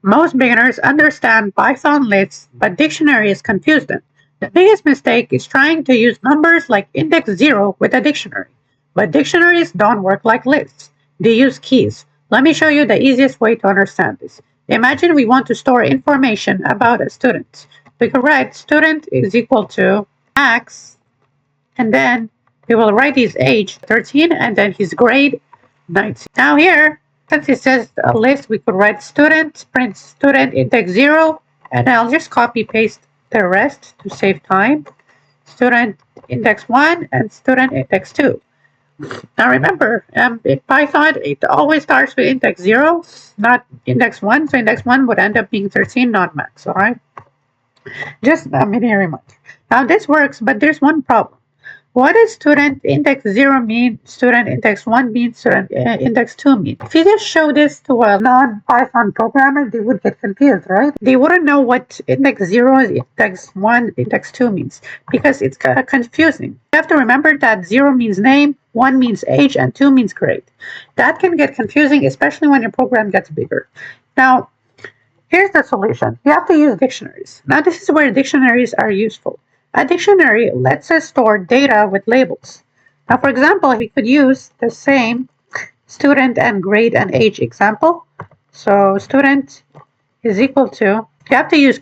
Most beginners understand Python lists, but dictionaries confuse them. The biggest mistake is trying to use numbers like index 0 with a dictionary. But dictionaries don't work like lists. They use keys. Let me show you the easiest way to understand this. Imagine we want to store information about a student. We could write student is equal to Max, and then we will write his age 13 and then his grade 19. Now here, since it says a list, we could write student, print student index 0, and I'll just copy paste the rest to save time. Student index 1 and student index 2. Now remember, in Python, it always starts with index 0, not index 1. So index 1 would end up being 13, not max, all right? Just a mini reminder. Now this works, but there's one problem. What does student index 0 mean, student index 1 mean, student index 2 mean? If you just show this to a non-Python programmer, they would get confused, right? They wouldn't know what index 0, index 1, index 2 means because it's kind of confusing. You have to remember that 0 means name, 1 means age, and 2 means grade. That can get confusing, especially when your program gets bigger. Now, here's the solution. You have to use dictionaries. Now, this is where dictionaries are useful. A dictionary lets us store data with labels. Now, for example, we could use the same student and grade and age example. So student is equal to, you have to use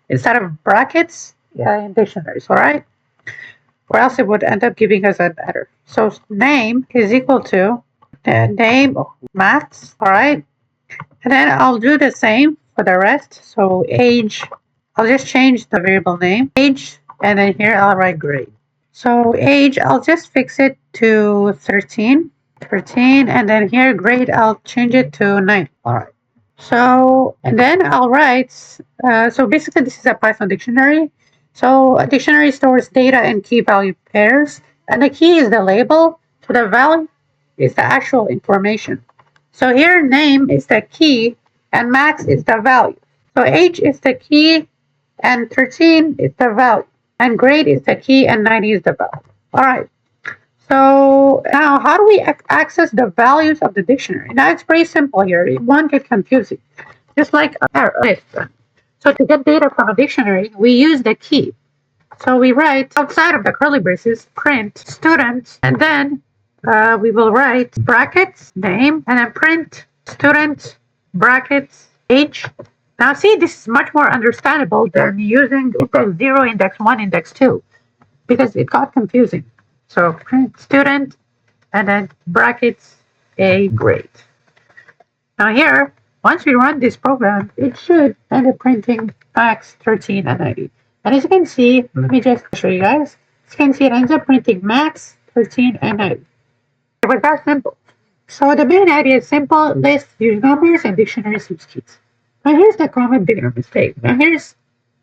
instead of brackets in dictionaries, all right? Or else it would end up giving us an error. So name is equal to the name of maths, all right? And then I'll do the same for the rest. So age, I'll just change the variable name, age, and then here I'll write grade. So age, I'll just fix it to 13, and then here grade, I'll change it to 9. All right. So, and then I'll write, so basically this is a Python dictionary. So a dictionary stores data in key value pairs, and the key is the label, so the value is the actual information. So here name is the key, and max is the value. So age is the key, and 13 is the value. And grade is the key, and 90 is the value. All right. So now how do we access the values of the dictionary? Now it's pretty simple here. It won't get confusing. Just like a list. So to get data from a dictionary, we use the key. So we write outside of the curly braces, print student, and then we will write brackets, name, and then print student, brackets, age. Now see, this is much more understandable than using index 0, index 1, index 2, because it got confusing. So print student, and then brackets, a grade. Now here, once we run this program, it should end up printing max, 13, and 90. And as you can see, let me just show you guys. As you can see, it ends up printing max, 13, and 90. It was that simple. So the main idea is simple: list, use numbers, and dictionaries use keys. Now here's the common beginner mistake. Now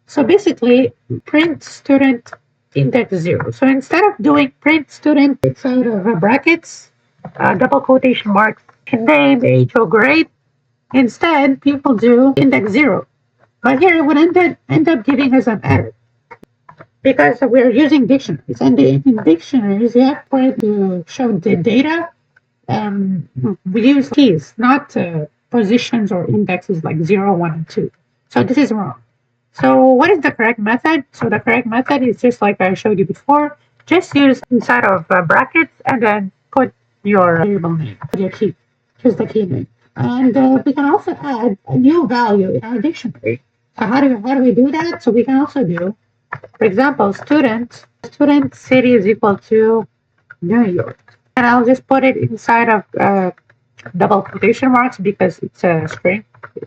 so basically, print student index 0. So instead of doing print student inside of brackets, double quotation marks, name, age, or grade, instead people do index 0. But here it would end up giving us an error because we're using dictionaries. And in dictionaries, you have to show the data. We use keys, not positions or indexes like 0, 1, and 2. So this is wrong. So what is the correct method? So the correct method is just like I showed you before. Just use inside of brackets and then put your variable name, your key. Choose the key name. And we can also add a new value in our dictionary. So how do we do that? So we can also do, for example, student city is equal to New York. And I'll just put it inside of double quotation marks because it's a string,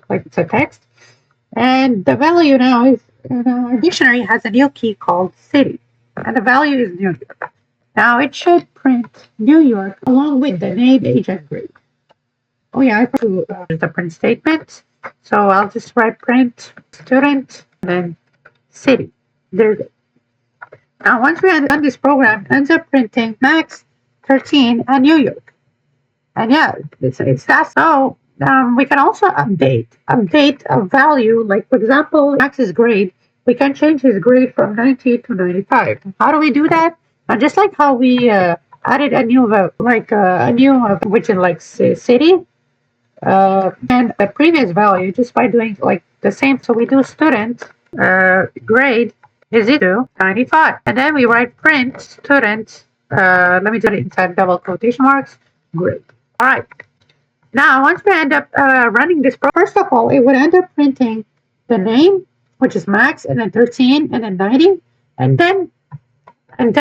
like it's a text. And the value now is, our dictionary has a new key called city, and the value is New York. Now it should print New York along with the name, age, and grade. Oh yeah, I put the print statement. So I'll just write print student and then city. There it is. Now once we run this program, it ends up printing max, 13, and New York. And yeah, it's that. So we can also update a value. Like for example, Max's grade. We can change his grade from 90 to 95. How do we do that? Just like how we added a new which is like city. and the previous value just by doing like the same. So we do student grade is equal to 95, and then we write print student. Let me do it inside double quotation marks. Grade. All right. Now, once we end up running this, first of all, it would end up printing the name, which is Max, and then 13, and then 90, and then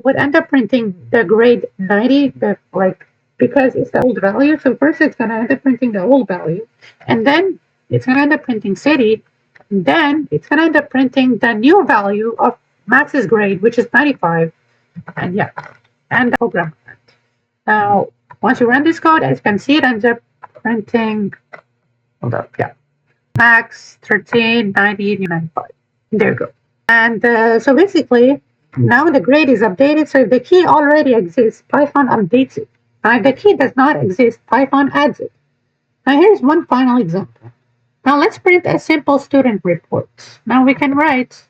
would end up printing the grade 90, because it's the old value. So first it's going to end up printing the old value, and then it's going to end up printing city, and then it's going to end up printing the new value of Max's grade, which is 95, and yeah, and the program. Now, once you run this code, as you can see, it ends up printing, hold up, yeah, Max, 13, 90, 95. There you go. And so basically, now the grade is updated. So if the key already exists, Python updates it. And if the key does not exist, Python adds it. Now here's one final example. Now let's print a simple student report. Now we can write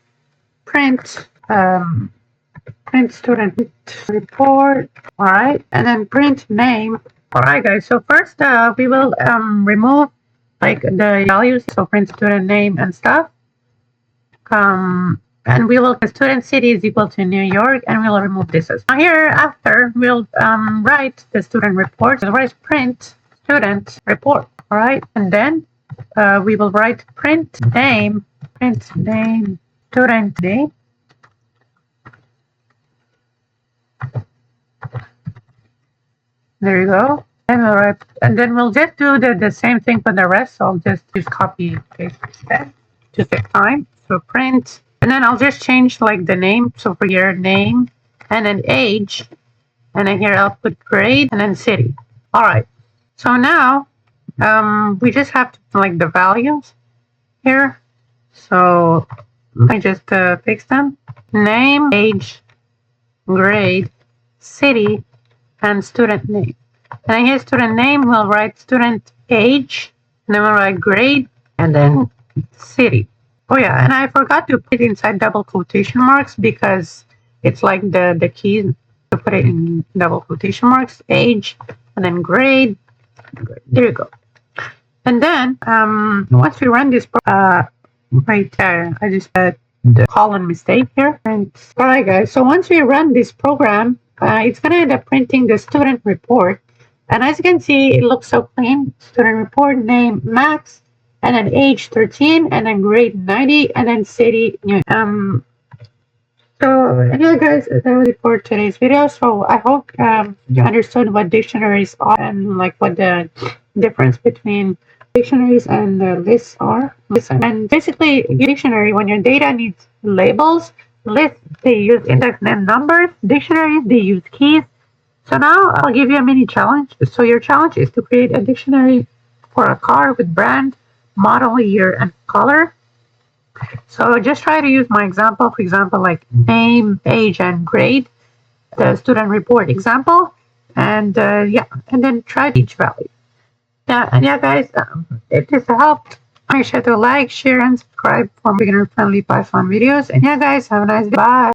print student report, all right, and then print name. All right, guys. So first, we will remove like the values. So print student name and stuff. And we will, the student city is equal to New York, and we'll remove this as well. Now here after, we'll write the student report. So write print student report, all right, and then we will write print name, student name. There you go. And we'll write, and then we'll just do the same thing for the rest. So I'll just copy paste instead to save time. So print. And then I'll just change like the name. So for your name and then age, and then here I'll put grade and then city. All right. So now we just have to like the values here. So let me just fix them. Name, age, grade, city, and student name. And then here student name, we'll write student age, and then we'll write grade, and then city. Oh yeah, and I forgot to put it inside double quotation marks because it's like the key to put it in double quotation marks, age, and then grade. There you go. And then once we run this, I just had the colon mistake here. And all right, guys. So once we run this program, it's gonna end up printing the student report. And as you can see, it looks so clean. Student report name Max, and then age 13, and then grade 90, and then city. So anyway, guys, that was it for today's video. So I hope you understood what dictionaries are and like what the difference between dictionaries and lists are. And basically, dictionary, when your data needs labels, lists, they use index and numbers. Dictionaries, they use keys. So now I'll give you a mini challenge. So your challenge is to create a dictionary for a car with brand, model, year, and color. So just try to use my example, for example, like name, age, and grade, the student report example, and yeah, and then try each value. Yeah, and yeah, guys, if this helped, make sure to like, share, and subscribe for beginner-friendly Python videos. And yeah, guys, have a nice day. Bye.